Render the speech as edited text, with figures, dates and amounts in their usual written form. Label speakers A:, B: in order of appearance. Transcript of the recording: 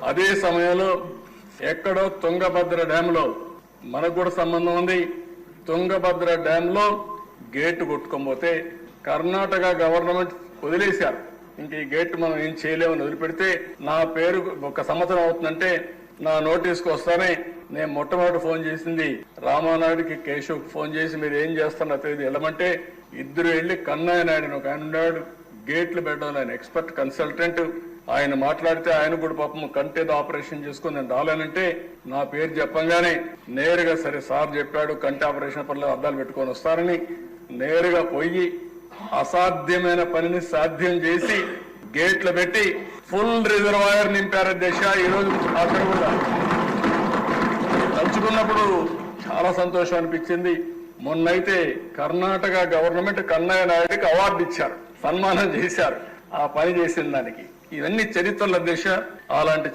A: అదే సమయంలో ఎక్కడో తుంగభద్ర డ్యాంలో మనకు కూడా సంబంధం ఉంది. తుంగభద్ర డ్యాంలో గేటు కొట్టుకోకపోతే కర్ణాటక గవర్నమెంట్ వదిలేశారు. ఇంక ఈ గేట్ మనం ఏం చేయలేమని వదిలిపెడితే నా పేరు 1 సంవత్సరం అవుతుందంటే నా నోటీస్కి వస్తానే నేను మొట్టమొదటి ఫోన్ చేసింది రామానాయుడికి, కేశవ్కి ఫోన్ చేసి మీరు ఏం చేస్తున్నారు తెలియదు వెళ్ళమంటే ఇద్దరు వెళ్ళి కన్నయ్య నాయుడు ఒక ఆయన ఉన్నాడు గేట్లు పెట్టడం, ఆయన ఎక్స్పర్ట్ కన్సల్టెంట్. ఆయన మాట్లాడితే ఆయన కూడా పాపం కంటేదో ఆపరేషన్ చేసుకుని నేను రాలేనంటే నా పేరు చెప్పంగానే నేరుగా సరే సార్ చెప్పాడు కంటి ఆపరేషన్ పనులు అద్దాలు పెట్టుకొని వస్తారని నేరుగా పోయి అసాధ్యమైన పనిని సాధ్యం చేసి గేట్లు పెట్టి ఫుల్ రిజర్వాయర్ నింపారు అధ్యక్ష. ఈరోజు అక్కడ కూడా తలుచుకున్నప్పుడు చాలా సంతోషం అనిపించింది. మొన్నైతే కర్ణాటక గవర్నమెంట్ కన్నయ్య నాయుడికి అవార్డు ఇచ్చారు, సన్మానం చేశారు ఆ పని చేసిన దానికి. ఇవన్నీ చరిత్రల అధ్యక్ష. అలాంటి